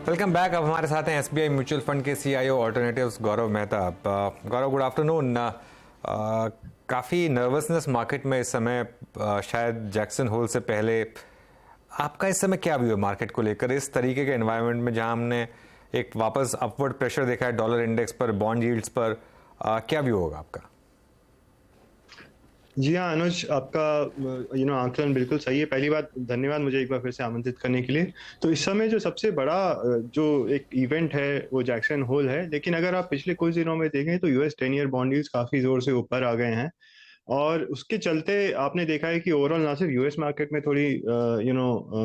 Welcome back. अब हमारे साथ हैं एसबीआई म्यूचुअल फंड के सीईओ ऑल्टरनेटिव्स गौरव मेहता। गौरव, गुड आफ्टरनून। काफ़ी नर्वसनेस मार्केट में इस समय, शायद जैक्सन होल से पहले। आपका इस समय क्या व्यू है मार्केट को लेकर इस तरीके के एनवायरनमेंट में जहां हमने एक वापस अपवर्ड प्रेशर देखा है डॉलर इंडेक्स पर, बॉन्ड यील्ड्स पर? क्या व्यू होगा आपका? जी हाँ अनुज, आपका आंकलन बिल्कुल सही है। पहली बात, धन्यवाद मुझे एक बार फिर से आमंत्रित करने के लिए। तो इस समय जो सबसे बड़ा जो एक इवेंट है वो जैक्सन होल है, लेकिन अगर आप पिछले कुछ दिनों में देखें तो यूएस 10 ईयर बॉन्ड यील्ड्स काफी जोर से ऊपर आ गए हैं। और उसके चलते आपने देखा है कि ओवरऑल ना सिर्फ यूएस मार्केट में थोड़ी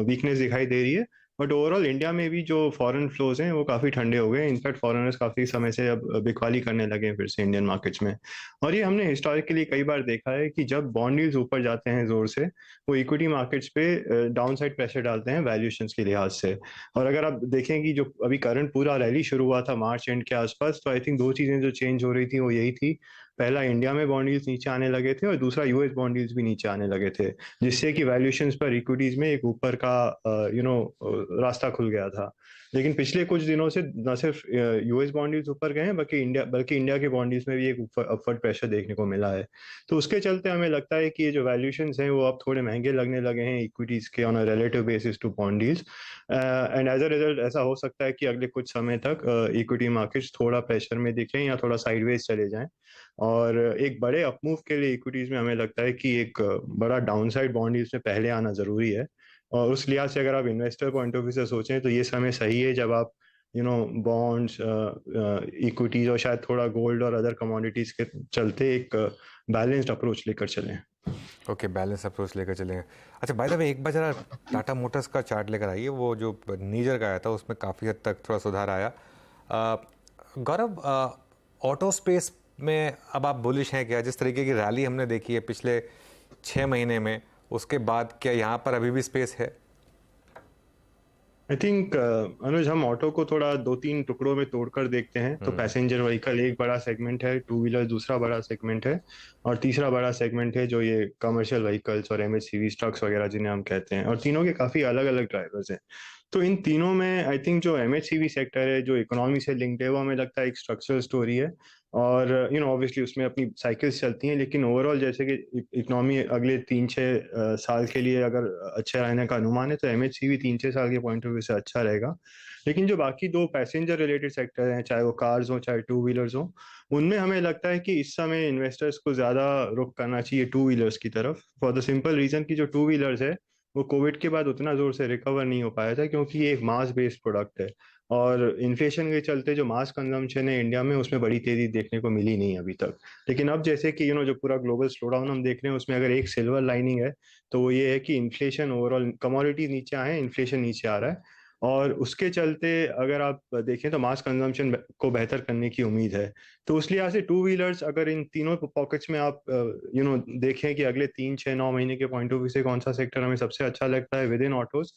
वीकनेस दिखाई दे रही है, बट ओवरऑल इंडिया में भी जो फॉरेन फ्लोज हैं वो काफी ठंडे हो गए। इनफैक्ट फॉरेनर्स काफी समय से अब बिकवाली करने लगे हैं फिर से इंडियन मार्केट्स में। और ये हमने हिस्टोरिकली कई बार देखा है कि जब बॉन्ड यील्ड्स ऊपर जाते हैं जोर से, वो इक्विटी मार्केट्स पे डाउन साइड प्रेशर डालते हैं वैल्यूएशंस के लिहाज से। और अगर आप देखें कि जो अभी करंट पूरा रैली शुरू हुआ था मार्च एंड के आसपास, तो आई थिंक दो चीजें जो चेंज हो रही थी वो यही थी। पहला, इंडिया में बॉन्ड यील्ड्स नीचे आने लगे थे, और दूसरा यूएस बॉन्ड यील्ड्स भी नीचे आने लगे थे, जिससे कि वैल्यूएशंस पर इक्विटीज में एक ऊपर का रास्ता खुल गया था। लेकिन पिछले कुछ दिनों से न सिर्फ यूएस बॉन्ड यील्ड्स ऊपर गए हैं, बल्कि इंडिया के बॉन्ड यील्ड्स में भी एक अपवर्ड प्रेशर देखने को मिला है। तो उसके चलते हमें लगता है कि ये जो वैल्यूएशंस हैं वो अब थोड़े महंगे लगने लगे हैं इक्विटीज के on a relative basis to bond yields. And as a result ऐसा हो सकता है कि अगले कुछ समय तक इक्विटी मार्केट्स थोड़ा प्रेशर में दिखें या थोड़ा साइडवेज चले जाएं। और एक बड़े अपमूव के लिए इक्विटीज में हमें लगता है कि एक बड़ा डाउनसाइड बॉन्ड यील्ड्स में पहले आना जरूरी है। और उस लिहाज से अगर आप इन्वेस्टर पॉइंट ऑफ व्यू से सोचें तो ये समय सही है जब आप बॉन्ड्स, इक्विटीज और शायद थोड़ा गोल्ड और अदर कमोडिटीज के चलते एक बैलेंस्ड अप्रोच लेकर चलें। ओके, बैलेंस अप्रोच लेकर चलेंगे। अच्छा, बाय द वे, एक बार जरा टाटा मोटर्स का चार्ट लेकर आइए। वो जो नीजर का आया था उसमें काफ़ी हद तक थोड़ा सुधार आया। गौरव, ऑटो स्पेस में अब आप बुलिश हैं क्या? जिस तरीके की रैली हमने देखी है पिछले 6 महीने में, उसके बाद क्या यहाँ पर अभी भी स्पेस है? आई थिंक अनुज, हम ऑटो को थोड़ा दो तीन टुकड़ों में तोड़कर देखते हैं तो पैसेंजर व्हीकल एक बड़ा सेगमेंट है, टू व्हीलर दूसरा बड़ा सेगमेंट है, और तीसरा बड़ा सेगमेंट है जो ये कमर्शियल व्हीकल्स और एमएचसीवी ट्रक्स वगैरह जिन्हें हम कहते हैं। और तीनों के काफी अलग अलग ड्राइवर्स हैं। तो इन तीनों में आई थिंक जो एमएचसीवी सेक्टर है, जो इकोनॉमी से लिंक्ड है, वो हमें लगता है एक स्ट्रक्चरल स्टोरी है। और ऑब्वियसली उसमें अपनी साइकिल्स चलती हैं, लेकिन ओवरऑल जैसे कि इकोनॉमी अगले 3-6 साल के लिए अगर अच्छा रहने का अनुमान है, तो एमएचसीवी 3-6 साल के पॉइंट ऑफ व्यू से अच्छा रहेगा। लेकिन जो बाकी दो पैसेंजर रिलेटेड सेक्टर हैं, चाहे वो कार्स हो चाहे टू व्हीलर्स हो, उनमें हमें लगता है कि इस समय इन्वेस्टर्स को ज्यादा रुख करना चाहिए टू व्हीलर्स की तरफ, फॉर द सिंपल रीजन कि जो टू व्हीलर्स है वो कोविड के बाद उतना जोर से रिकवर नहीं हो पाया था, क्योंकि ये एक मास बेस्ड प्रोडक्ट है। और इन्फ्लेशन के चलते जो मास कंजम्पशन है इंडिया में, उसमें बड़ी तेजी देखने को मिली नहीं अभी तक। लेकिन अब जैसे कि जो पूरा ग्लोबल स्लोडाउन हम देख रहे हैं, उसमें अगर एक सिल्वर लाइनिंग है तो वो ये है कि इन्फ्लेशन, ओवरऑल कमोडिटी नीचे आए हैं, इन्फ्लेशन नीचे आ रहा है। और उसके चलते अगर आप देखें तो मास कंजम्पशन को बेहतर करने की उम्मीद है। तो उस लिहाज से टू व्हीलर्स, अगर इन तीनों पॉकेट्स में आप देखें कि अगले 3-6-9 महीने के पॉइंट ऑफ व्यू से कौन सा सेक्टर हमें सबसे अच्छा लगता है विद इन ऑटोज,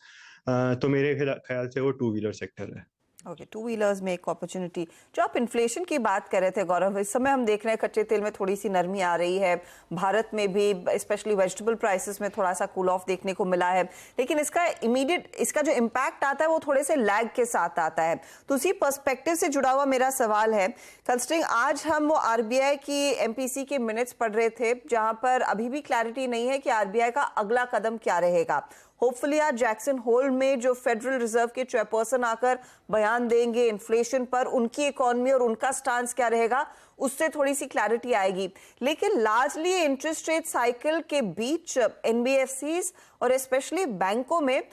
तो मेरे ख्याल से वो टू व्हीलर सेक्टर है। ओके, टू व्हीलर्स में एक अपॉर्चुनिटी। जो आप इन्फ्लेशन की बात कर रहे थे गौरव, इस समय हम देख रहे हैं कच्चे तेल में थोड़ी सी नरमी आ रही है, भारत में भी स्पेशली वेजिटेबल प्राइसेस में थोड़ा सा कूल ऑफ देखने को मिला है, लेकिन इसका जो इम्पैक्ट आता है वो थोड़े से लैग के साथ आता है। तो उसी पर्सपेक्टिव से जुड़ा हुआ मेरा सवाल है, कंसिडरिंग आज हम वो आरबीआई की एमपीसी के मिनट्स पढ़ रहे थे जहां पर अभी भी क्लैरिटी नहीं है कि आरबीआई का अगला कदम क्या रहेगा। होपफुली आज जैक्सन होल में जो फेडरल रिजर्व के चेयरपर्सन आकर बयान देंगे इन्फ्लेशन पर, उनकी इकोनॉमी और उनका स्टांस क्या रहेगा, उससे थोड़ी सी क्लैरिटी आएगी। लेकिन लार्जली इंटरेस्ट रेट साइकिल के बीच एनबीएफसीज और स्पेशली बैंकों में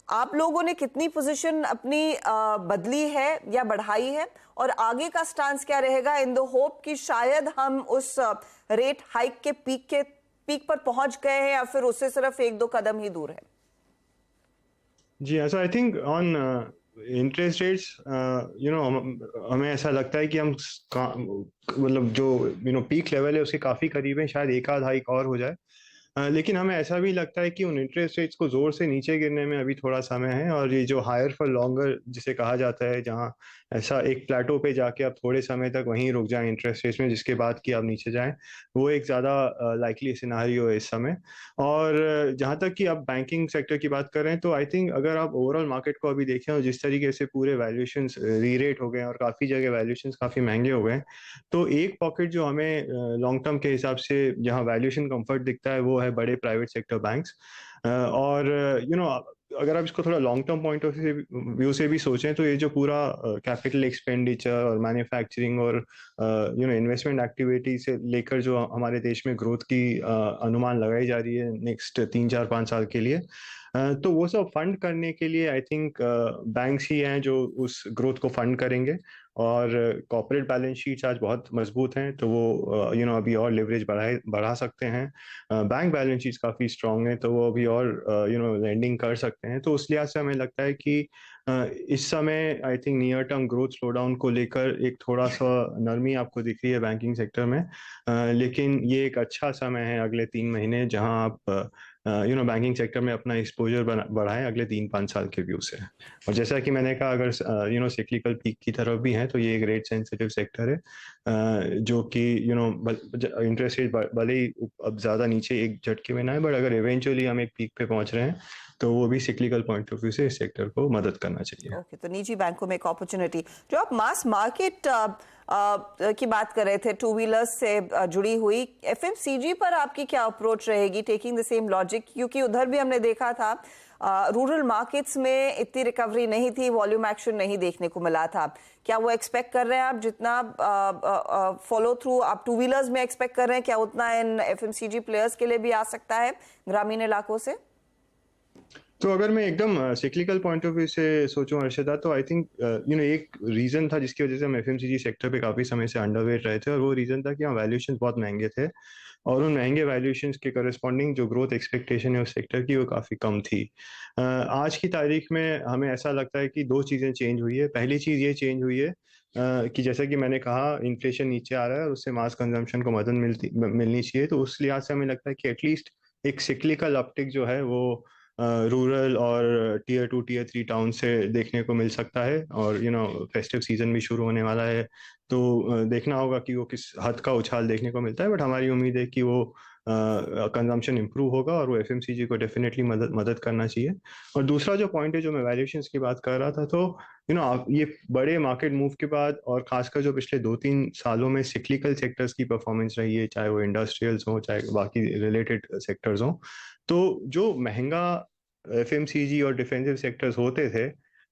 आप लोगों ने कितनी पोजीशन अपनी बदली है या बढ़ाई है, और आगे का स्टांस क्या रहेगा इन द होप कि शायद हम उस रेट हाइक के पीक पर पहुंच गए हैं या फिर उससे सिर्फ 1-2 कदम ही दूर है? जी, ऐसा I think on interest rates, हमें ऐसा लगता है कि हम मतलब जो पीक लेवल है उसके काफी करीब है, शायद एक आध हाइक और हो जाए। लेकिन हमें ऐसा भी लगता है कि उन इंटरेस्ट रेट्स को जोर से नीचे गिरने में अभी थोड़ा समय है, और ये जो हायर फॉर लॉन्गर जिसे कहा जाता है, जहां ऐसा एक प्लेटो पे जाके आप थोड़े समय तक वहीं रुक जाएं इंटरेस्ट रेट्स में, जिसके बाद कि आप नीचे जाएं, वो एक ज़्यादा लाइकली सिनारियो है इस समय। और जहां तक कि आप बैंकिंग सेक्टर की बात कर रहे हैं, तो आई थिंक अगर आप ओवरऑल मार्केट को अभी देखें और जिस तरीके से पूरे वैल्यूएशंस री रेट हो गए हैं और काफ़ी जगह वैल्यूएशंस काफ़ी महंगे हो गए हैं, तो एक पॉकेट जो हमें लॉन्ग टर्म के हिसाब से जहां वैल्यूएशन कंफर्ट दिखता है वो है बड़े प्राइवेट सेक्टर बैंक्स। और अगर आप इसको थोड़ा long term point of view से भी सोचें, तो ये जो पूरा कैपिटल एक्सपेंडिचर और मैन्युफैक्चरिंग और इन्वेस्टमेंट एक्टिविटी से लेकर जो हमारे देश में ग्रोथ की अनुमान लगाई जा रही है नेक्स्ट 3 4 5 साल के लिए, तो वो सब फंड करने के लिए आई थिंक बैंक्स ही हैं जो उस ग्रोथ को फंड करेंगे। और कॉर्पोरेट बैलेंस शीट्स आज बहुत मजबूत हैं, तो वो अभी और लिवरेज बढ़ा सकते हैं। बैंक बैलेंस शीट्स काफ़ी स्ट्रांग हैं, तो वो अभी और लेंडिंग कर सकते हैं। तो उस लिहाज से हमें लगता है कि इस समय I think near term growth slowdown को लेकर एक थोड़ा सा नरमी आपको दिख रही है बैंकिंग सेक्टर में। लेकिन ये एक अच्छा समय है अगले 3 महीने, जहां आप बैंकिंग सेक्टर में अपना एक्सपोजर बढ़ाएं अगले 3 5 साल के व्यू से। और जैसा कि मैंने कहा, अगर सिक्लिकल पीक की तरफ भी है, तो ये एक रेट सेंसिटिव सेक्टर है, जो कि इंटरेस्ट रेट भले ही अब ज़्यादा नीचे एक झटके में ना है, बट अगर इवेंचुअली हम एक पीक पे पहुंच रहे हैं, तो वो भी सिक्लिकल पॉइंट ऑफ व्यू से इस सेक्टर को मदद करना चाहिए। ओके, तो निजी बैंकों में एक अपॉर्चुनिटी। जो आप मास मार्केट की बात कर रहे थे, टू व्हीलर्स से जुड़ी हुई, एफएमसीजी पर आपकी क्या अप्रोच रहेगी, टेकिंग द सेम लॉजिक? क्योंकि उधर भी हमने देखा था रूरल मार्केट्स में इतनी रिकवरी नहीं थी, वॉल्यूम एक्शन नहीं देखने को मिला था। क्या वो एक्सपेक्ट कर रहे हैं आप जितना फॉलो थ्रू आप टू व्हीलर्स में एक्सपेक्ट कर रहे हैं, क्या उतना इन एफएमसीजी प्लेयर्स के लिए भी आ सकता है ग्रामीण इलाकों से? तो अगर मैं एकदम सिक्लिकल पॉइंट ऑफ व्यू से सोचूं अर्षदा, तो आई थिंक एक रीजन था जिसकी वजह से हम एफएमसीजी सेक्टर पे काफी समय से अंडरवेट रहे थे, और वो रीजन था कि हम वैल्यूएशंस बहुत महंगे थे, और उन महंगे वैल्यूएशंस के करस्पॉन्डिंग जो ग्रोथ एक्सपेक्टेशन है उस सेक्टर की, वो काफी कम थी। आज की तारीख में हमें ऐसा लगता है कि दो चीजें चेंज हुई है। पहली चीज ये चेंज हुई है कि जैसा कि मैंने कहा, इन्फ्लेशन नीचे आ रहा है और उससे मास कंजम्पशन को मदद मिलनी चाहिए। तो उस लिहाज से हमें लगता है कि एटलीस्ट एक सिक्लिकल अपटिक जो है वो रूरल और टीयर 2 टीयर 3 टाउन से देखने को मिल सकता है। और फेस्टिव सीजन भी शुरू होने वाला है, तो देखना होगा कि वो किस हद का उछाल देखने को मिलता है। बट हमारी उम्मीद है कि वो कंजम्पशन इंप्रूव होगा, और वो एफएमसीजी को डेफिनेटली मदद करना चाहिए। और दूसरा जो पॉइंट है, जो मैं वैल्यूएशंस की बात कर रहा था, तो ये बड़े मार्केट मूव के बाद, और खासकर जो पिछले 2 3 सालों में सिक्लिकल सेक्टर्स की परफॉर्मेंस रही है, चाहे वो इंडस्ट्रियल्स हो चाहे बाकी रिलेटेड सेक्टर्स हो, तो जो महंगा एफएमसीजी और डिफेंसिव सेक्टर्स होते थे,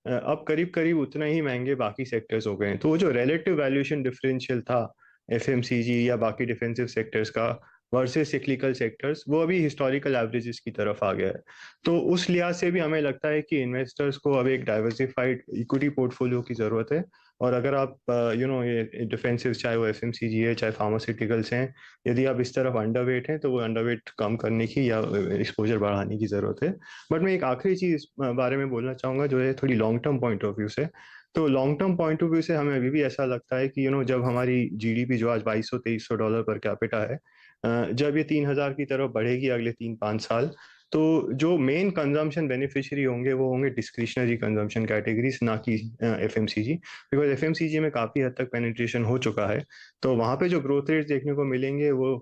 अब करीब करीब उतना ही महंगे बाकी सेक्टर्स हो गए हैं। तो वो जो रिलेटिव वैल्यूएशन डिफरेंशियल था एफएमसीजी या बाकी डिफेंसिव सेक्टर्स का वर्सेस सिक्लिकल सेक्टर्स, वो अभी हिस्टोरिकल एवरेजेस की तरफ आ गया है। तो उस लिहाज से भी हमें लगता है कि इन्वेस्टर्स को अब एक डाइवर्सिफाइड इक्विटी पोर्टफोलियो की जरूरत है। और अगर आप ये डिफेंसिव, चाहे वो एफएमसीजी है चाहे फार्मास्यूटिकल्स हैं, यदि आप इस तरफ अंडरवेट हैं, तो वो अंडरवेट कम करने की या एक्सपोजर बढ़ाने की जरूरत है। बट मैं एक आखिरी चीज इस बारे में बोलना चाहूंगा, जो है थोड़ी long term point of view से। तो long term point of view से हमें अभी भी ऐसा लगता है कि जब हमारी जीडीपी जो आज $2200-2300 पर कैपिटा है, जब ये 3000 की तरफ बढ़ेगी अगले 3 5 साल, तो जो मेन कंजम्पशन बेनिफिशियरी होंगे वो होंगे डिस्क्रिशनरी कंजम्पशन कैटेगरीज, ना कि एफएमसीजी। बिकॉज एफएमसीजी में काफी हद तक पेनिट्रेशन हो चुका है, तो वहां पे जो ग्रोथ रेट देखने को मिलेंगे वो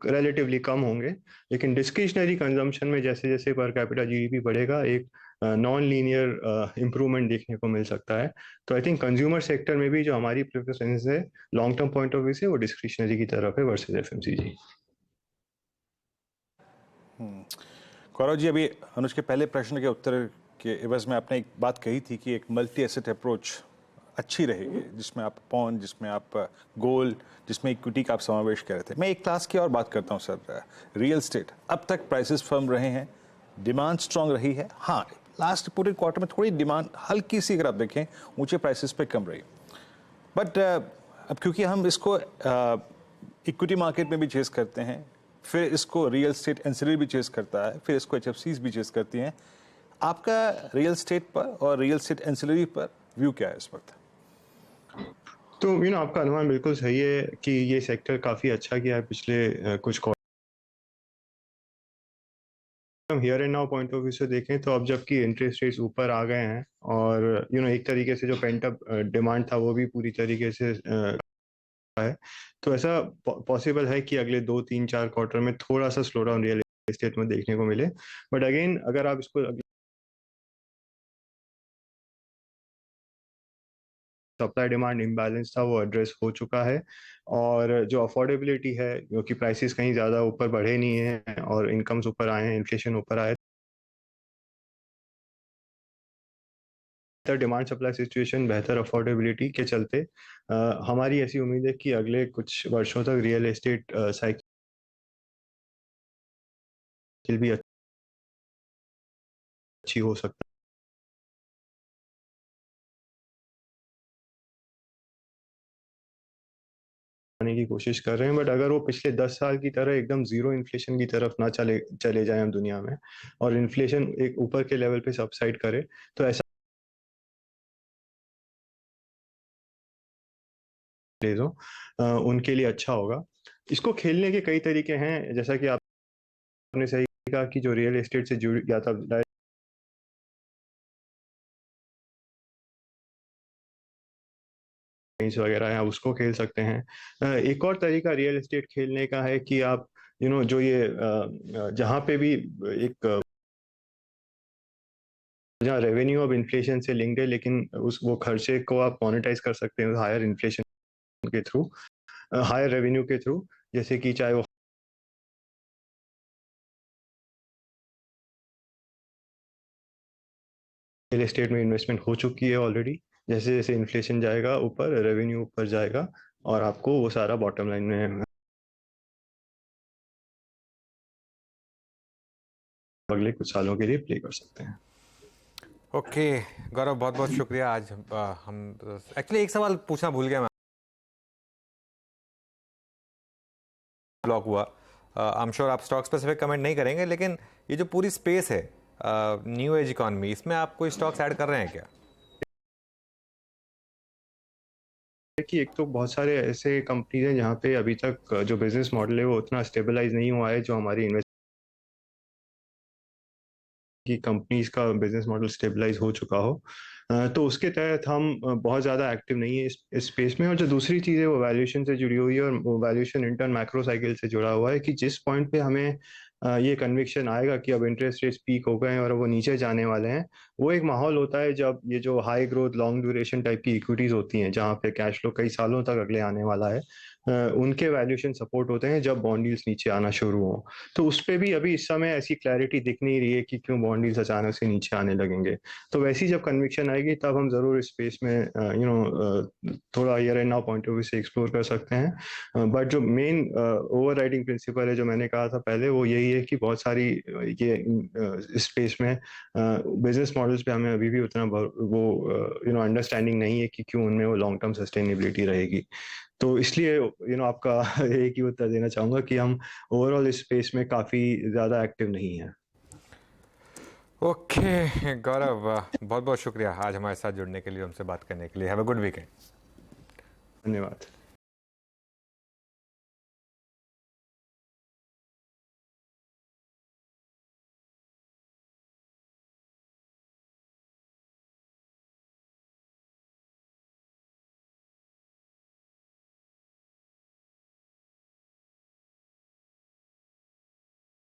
रिलेटिवली कम होंगे। लेकिन डिस्क्रिशनरी कंजम्पशन में जैसे जैसे पर कैपिटा जीडीपी बढ़ेगा, एक नॉन लीनियर इम्प्रूवमेंट देखने को मिल सकता है। तो आई थिंक कंज्यूमर सेक्टर में भी जो हमारी प्रेफरेंस है long term point of view से, वो डिस्क्रिशनरी की तरफ है वर्सेस एफएमसीजी। गौरव जी, अभी अनुज के पहले प्रश्न के उत्तर के एवज में आपने एक बात कही थी कि एक मल्टी एसेट अप्रोच अच्छी रहेगी, जिसमें आप पॉन, जिसमें आप गोल्ड, जिसमें इक्विटी का आप समावेश कर रहे थे। मैं एक क्लास की और बात करता हूँ सर। रियल एस्टेट अब तक प्राइसेस फर्म रहे हैं, डिमांड स्ट्रांग रही है। हाँ, लास्ट पूरे क्वार्टर में थोड़ी डिमांड हल्की सी, अगर आप देखें, ऊंचे प्राइसेस पे कम रही। बट अब क्योंकि हम इसको इक्विटी मार्केट में भी चेस करते हैं, फिर इसको रियल एस्टेट एंसिलरी भी चेस करता है, फिर इसको एचएफसीज भी चेस करती हैं, आपका रियल एस्टेट पर और रियल एस्टेट एंसिलरी पर व्यू क्या है इस वक्त? तो आपका अनुमान बिल्कुल सही है कि ये सेक्टर काफी अच्छा किया है पिछले कुछ हम here and now point of view से देखें तो अब जबकि इंटरेस्ट रेट्स ऊपर आ गए हैं और एक तरीके से जो पेंट अप डिमांड था वो भी पूरी तरीके से है, तो ऐसा पॉसिबल है कि अगले 2 3 4 क्वार्टर में थोड़ा सा स्लो डाउन रियल एस्टेट में देखने को मिले। बट अगेन अगर आप इसको सप्लाई डिमांड इम्बैलेंस था वो एड्रेस हो चुका है और जो अफोर्डेबिलिटी है क्योंकि प्राइसेस कहीं ज़्यादा ऊपर बढ़े नहीं हैं और इनकम्स ऊपर आए हैं, इन्फ्लेशन ऊपर आया है, डिमांड सप्लाई सिचुएशन बेहतर अफोर्डेबिलिटी के चलते हमारी ऐसी उम्मीद है कि अगले कुछ वर्षों तक रियल एस्टेट साइकिल भी अच्छी हो सकता है की कोशिश कर रहे हैं। बट अगर वो पिछले 10 साल की तरह एकदम जीरो इन्फ्लेशन की तरफ ना चले जाए हम दुनिया में और इन्फ्लेशन एक ऊपर के लेवल पे सबसाइड करे तो ऐसा उनके लिए अच्छा होगा। इसको खेलने के कई तरीके हैं, जैसा कि आपने सही कहा कि जो रियल एस्टेट से जुड़ गया था वगैरह है, उसको खेल सकते हैं। एक और तरीका रियल एस्टेट खेलने का है कि आप जो ये जहाँ पे भी एक जहाँ रेवेन्यू अब इन्फ्लेशन से लिंक्ड है लेकिन वो खर्चे को आप मोनेटाइज कर सकते हैं हायर इन्फ्लेशन के थ्रू, हायर रेवेन्यू के थ्रू, जैसे कि चाहे वो रियल एस्टेट में इन्वेस्टमेंट हो चुकी है ऑलरेडी। जैसे जैसे इन्फ्लेशन जाएगा ऊपर, रेवेन्यू ऊपर जाएगा और आपको वो सारा बॉटम लाइन में अगले कुछ सालों के लिए प्ले कर सकते हैं। ओके गौरव, बहुत बहुत शुक्रिया। आज हम एक्चुअली एक सवाल पूछना भूल गया मैं, ब्लॉक हुआ। आई एम श्योर आप स्टॉक स्पेसिफिक कमेंट नहीं करेंगे, लेकिन ये जो पूरी स्पेस है न्यू एज इकोनॉमी, इसमें आप कोई स्टॉक्स ऐड कर रहे हैं क्या? कि एक तो बहुत सारे ऐसे कंपनीज हैं जहाँ पे अभी तक जो बिजनेस मॉडल है वो उतना स्टेबलाइज नहीं हुआ है जो हमारी की कंपनीज का बिजनेस मॉडल स्टेबलाइज हो चुका हो, तो उसके तहत हम बहुत ज़्यादा एक्टिव नहीं है इस स्पेस में। और जो दूसरी चीज़ है वो वैल्यूएशन से जुड़ी हुई है और वो वैल्यूएशन इंटर्न मैक्रो साइकिल से जुड़ा हुआ है कि जिस पॉइंट पे हमें ये कन्विक्शन आएगा कि अब इंटरेस्ट रेट्स पीक हो गए हैं और वो नीचे जाने वाले हैं, वो एक माहौल होता है जब ये जो high growth long duration type की इक्विटीज होती हैं जहाँ पे कैश फ्लो कई सालों तक अगले आने वाला है, उनके वैल्यूएशन सपोर्ट होते हैं जब बॉन्ड यील्ड्स नीचे आना शुरू हो। तो उस पर भी अभी इस समय ऐसी क्लैरिटी दिख नहीं रही है कि क्यों बॉन्ड यील्ड्स अचानक से नीचे आने लगेंगे। तो वैसी जब कन्विक्शन आएगी तब हम जरूर इस स्पेस में थोड़ा here and now point of view से एक्सप्लोर कर सकते हैं। बट जो मेन ओवर राइडिंग प्रिंसिपल है जो मैंने कहा था पहले, वो यही है कि बहुत सारी ये इस स्पेस में बिजनेस मॉडल्स पे हमें अभी भी उतना वो अंडरस्टैंडिंग नहीं है कि क्यों उनमें वो लॉन्ग टर्म सस्टेनेबिलिटी रहेगी। तो इसलिए आपका एक ही उत्तर देना चाहूंगा कि हम ओवरऑल इस स्पेस में काफी ज्यादा एक्टिव नहीं है। ओके गौरव, बहुत बहुत शुक्रिया आज हमारे साथ जुड़ने के लिए, हमसे बात करने के लिए। Have a good weekend. धन्यवाद।